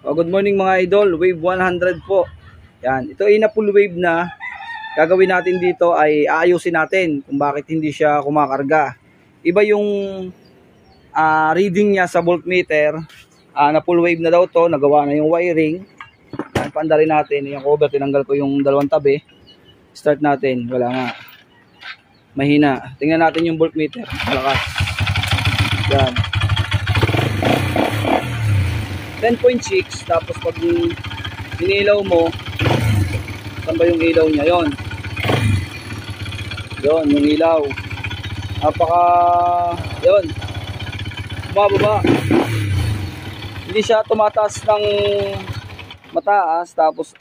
Good morning mga idol, wave 100 po. Yan, ito ay na full wave na. Gagawin natin dito ay aayusin natin kung bakit hindi siya kumakarga. Iba yung reading niya sa voltmeter. Na full wave na daw to, nagawa na yung wiring. Yan, paandarin natin yung cover, tinanggal ko yung dalawang tabi. Start natin, wala nga. Mahina. Tingnan natin yung voltmeter, malakas. Yan. 10.6, tapos pag inilaw mo, saan ba yung ilaw niya? Yon, yung ilaw. Yon, bumababa. Hindi siya tumataas ng mataas, tapos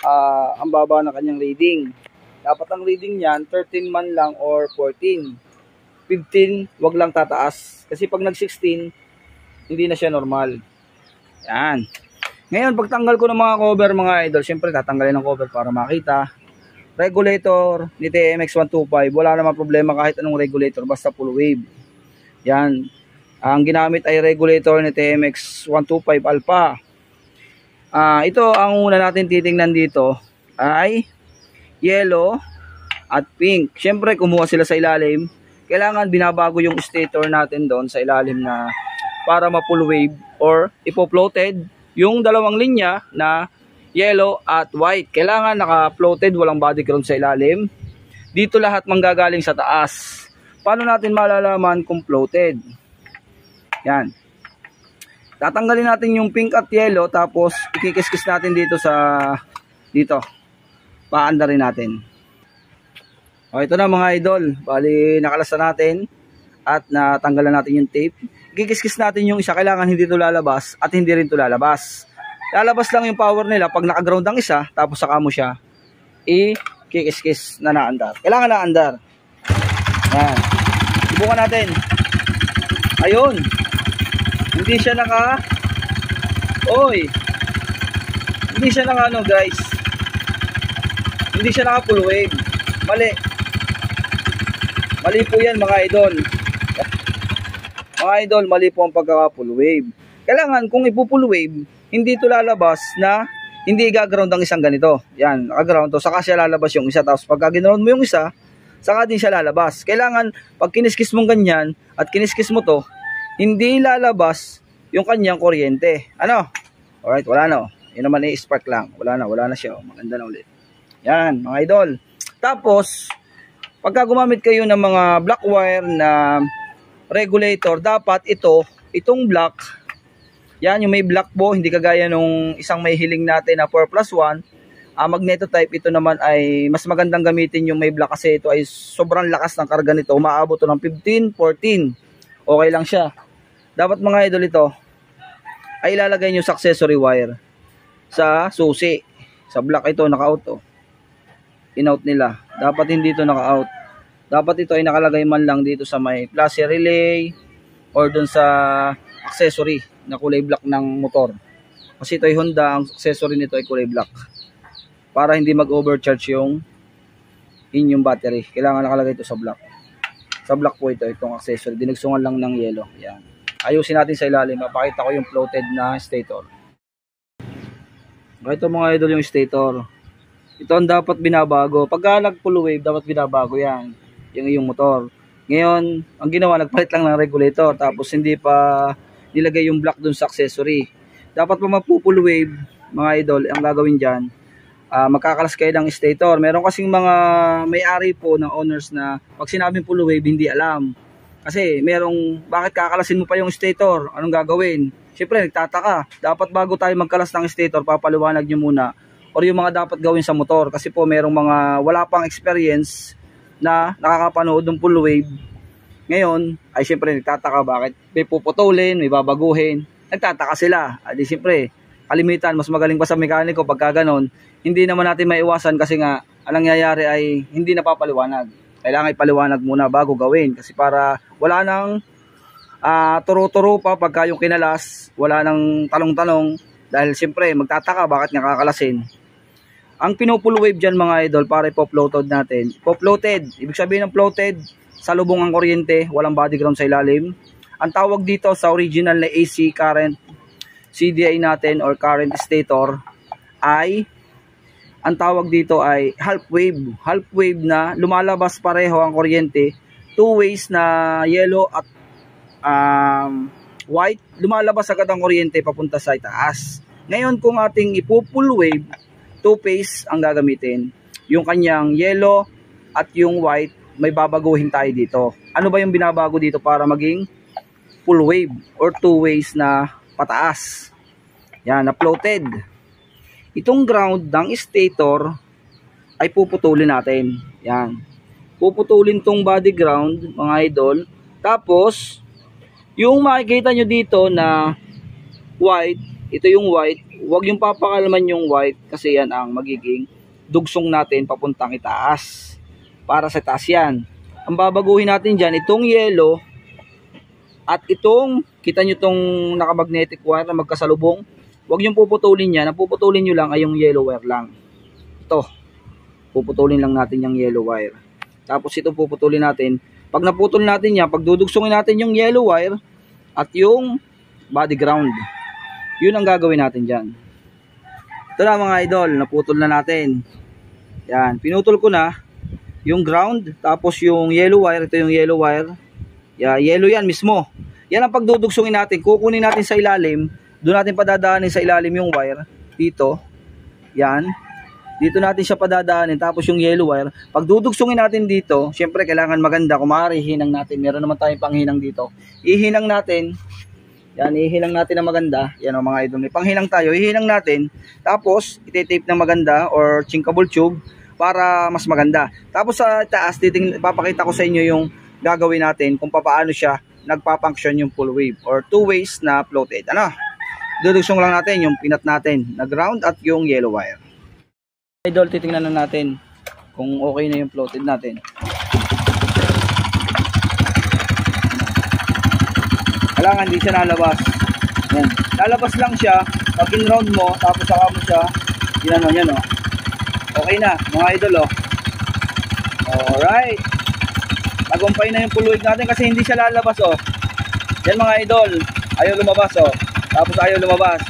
ang baba na kanyang reading. Dapat ang reading niyan, 13 man lang or 14. 15, wag lang tataas. Kasi pag nag-16, hindi na siya normal. Yan. Ngayon, pagtanggal ko ng mga cover mga idol, syempre tatanggalin ng cover para makita. Regulator ni TMX125, wala naman problema kahit anong regulator, basta full wave. Yan. Ang ginamit ay regulator ni TMX125 Alpha. Ito ang una natin titingnan dito ay yellow at pink. Syempre kumuha sila sa ilalim. Kailangan binabago yung stator natin doon sa ilalim na para ma-full wave or ipo-floated yung dalawang linya na yellow at white. Kailangan naka-floated, walang body ground sa ilalim. Dito lahat manggagaling sa taas. Paano natin malalaman kung floated? Yan. Tatanggalin natin yung pink at yellow, tapos ikikis-kis natin dito dito. Paanda rin natin. Ito na mga idol. Bali, nakalasa natin at natanggalan natin yung tape. Kikis-kis natin yung isa, kailangan hindi ito lalabas at hindi rin ito lalabas. Lalabas lang yung power nila pag naka-ground ang isa, tapos saka mo siya i-kikis-kis na naandar. Kailangan naandar. Yan. Subukan natin. Ayun. Hindi siya Hindi siya guys. Hindi siya naka full wave. Mali po yan mga idol. Mga idol, mali po ang pagkaka-full wave. Kailangan kung ipo-full wave, hindi ito lalabas na hindi i-ground ang isang ganito. Yan, naka-ground to, saka siya lalabas yung isa. Tapos pagka ginound mo yung isa, saka din siya lalabas. Kailangan pag kiniskis mong ganyan at kiniskis mo to, hindi lalabas yung kanyang kuryente. Ano? Alright, wala na. Yun naman i-spark lang. Wala na siya. Maganda na ulit. Yan, mga idol. Tapos, pagka gumamit kayo ng mga black wire na regulator, dapat itong black, yan yung may black po, hindi kagaya nung isang may hiling natin na 4+1, magneto type. Ito naman ay mas magandang gamitin yung may black kasi ito ay sobrang lakas ng karga nito, umaabot to ng 15, 14, okay lang siya. Dapat mga idol, ito ay ilalagay nyo sa accessory wire sa susi. Sa black ito naka-out to, in-out nila, dapat hindi ito naka-out. Dapat ito ay nakalagay man lang dito sa may plus relay or dun sa accessory na kulay black ng motor. Kasi ito ay Honda, ang accessory nito ay kulay black. Para hindi mag-overcharge yung inyong battery. Kailangan nakalagay ito sa black. Sa black po itong accessory. Dinagsungan lang ng yellow. Yan. Ayusin natin sa ilalim. Mapakita ko yung floated na stator. Ito mga idol yung stator. Ito ang dapat binabago. Pagka nag-full wave, dapat binabago yan. Yung iyong motor. Ngayon, ang ginawa, nagpalit lang ng regulator, tapos hindi pa nilagay yung block dun sa accessory. Dapat pa mag-full wave, mga idol, ang gagawin dyan, magkakalas kayo ng stator. Meron kasing mga may-ari po ng owners na pag sinabing full wave, hindi alam. Kasi bakit kakalasin mo pa yung stator? Anong gagawin? Siyempre, nagtataka. Dapat bago tayo magkalas ng stator, papaliwanag nyo muna or yung mga dapat gawin sa motor. Kasi po, merong mga wala pang experience na nakakapanood ng full wave. Ngayon, ay siyempre nagtataka bakit may puputulin, may babaguhin. Nagtataka sila. Di siyempre, kalimitan, mas magaling pa sa mekaniko pagka ganon. Hindi naman natin maiwasan kasi nga, ang nangyayari ay hindi napapaliwanag. Kailangan ipaliwanag muna bago gawin. Kasi para wala nang turo-turo pa pagka yung kinalas, wala nang talong-talong. Dahil siyempre, magtataka bakit nga kakalasin. Ang pinupull wave dyan mga idol para ipo-floated natin. Ipo-floated, ibig sabihin ng floated, sa lubong ang kuryente, walang body ground sa ilalim. Ang tawag dito sa original na AC current CDI natin or current stator ay ang tawag dito ay half wave. Half wave na lumalabas pareho ang kuryente, two ways na yellow at white, lumalabas agad ang kuryente papunta sa itaas. Ngayon kung ating ipo-full wave, two phase ang gagamitin. Yung kanyang yellow at yung white, may babaguhin tayo dito. Ano ba yung binabago dito para maging full wave or two ways na pataas? Yan, na floated. Itong ground ng stator ay puputulin natin. Yan. Puputulin tong body ground, mga idol. Tapos, yung makikita nyo dito na white, ito yung white. Huwag yung papakalman yung white kasi yan ang magiging dugsong natin papuntang itaas. Para sa taas yan. Ang babaguhin natin dyan, itong yellow at itong, kita nyo itong nakamagnetic wire na magkasalubong. Huwag yung puputulin yan. Ang puputulin nyo lang ay yung yellow wire lang. Ito. Puputulin lang natin yung yellow wire. Tapos ito puputulin natin. Pag naputol natin yan, pag dudugsongin natin yung yellow wire at yung body ground. Yun ang gagawin natin dyan. Ito na mga idol. Naputol na natin. Yan. Pinutol ko na yung ground. Tapos yung yellow wire. Ito yung yellow wire. Yeah, yellow yan mismo. Yan ang pagdudugsongin natin. Kukunin natin sa ilalim. Doon natin padadaanin sa ilalim yung wire. Dito. Yan. Dito natin siya padadaanin. Tapos yung yellow wire. Pag dudugsongin natin dito, syempre kailangan maganda. Kung maaari, hinang natin. Meron naman tayong panghinang dito. Ihinang natin. Yan, ihinang natin na maganda. Yan o mga idol. May panghinang tayo. Ihinang natin. Tapos, ititape ng maganda or chinkable tube para mas maganda. Tapos sa taas, papakita ko sa inyo yung gagawin natin kung paano siya nagpa-function yung full wave or two ways na floated. Ano? Dudugsong lang natin yung pinat natin na ground at yung yellow wire. Idol, titingnan na natin kung okay na yung floated natin. Kailangan hindi siya nalabas. Yan. Lalabas lang siya pag in-round mo, tapos saka mo siya ginano yan o. Okay na mga idol o. Alright. Tagumpay na yung full wave natin kasi hindi siya lalabas o. Yan mga idol. Ayaw lumabas o. Tapos ayaw lumabas.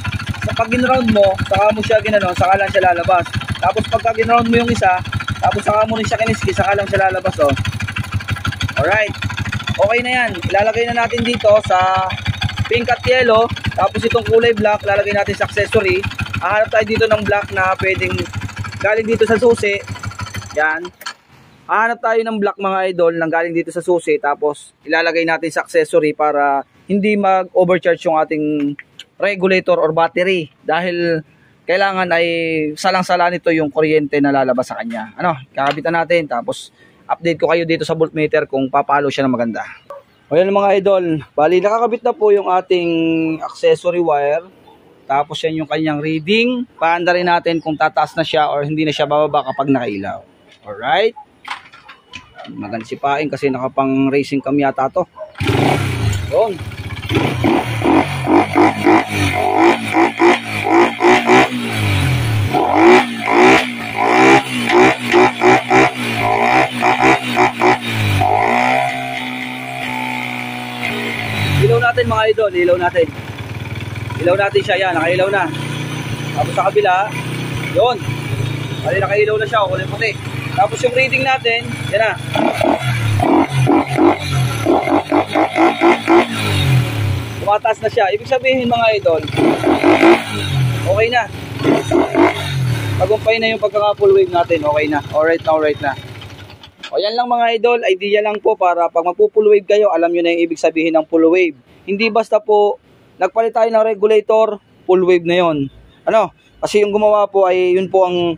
Sa pag in-round mo, saka mo siya ginano, saka lang siya lalabas. Tapos pagka in-round mo yung isa, tapos saka mo rin siya kiniski, saka lang siya lalabas o. Alright. Okay na yan. Ilalagay na natin dito sa pink at yellow. Tapos itong kulay black, lalagay natin sa accessory. Hahanap tayo dito ng black na pwedeng galing dito sa susi. Yan. Hahanap tayo ng black mga idol nang galing dito sa susi. Tapos ilalagay natin sa accessory para hindi mag-overcharge yung ating regulator or battery. Dahil kailangan ay salang-sala nito yung kuryente na lalabas sa kanya. Ano, kakabitan natin. Tapos update ko kayo dito sa voltmeter kung papalo siya na maganda. O yan mga idol. Bali, nakakabit na po yung ating accessory wire. Tapos yan yung kanyang reading. Paanda rin natin kung tataas na siya or hindi na siya bababa kapag nakailaw. Alright. Maganda sipain kasi nakapang racing cam yata to. Yun. Ilaw natin mga idol, ilaw natin. Ilaw natin siya, yan, nakailaw na. Tapos sa kabila, yun. Bali, nakailaw na siya, kulay puti. Tapos yung reading natin, yan na. Tumataas na siya. Ibig sabihin mga idol, okay na. Tagumpay na yung pagkaka-full wave natin, okay na. Alright na, alright na. O yan lang mga idol, idea lang po para pag magpo-full wave kayo, alam nyo na yung ibig sabihin ng full wave. Hindi basta po, nagpalit tayo ng regulator, full wave na yon. Ano? Kasi yung gumawa po ay yun po ang,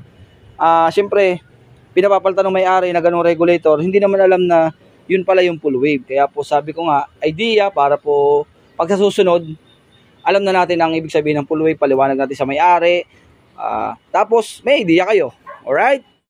siyempre, pinapapalitan ng may-ari na ganong regulator. Hindi naman alam na yun pala yung full wave. Kaya po sabi ko nga, idea para po pag sa susunod, alam na natin ang ibig sabihin ng full wave, paliwanag natin sa may-ari. Tapos may idea kayo. Alright?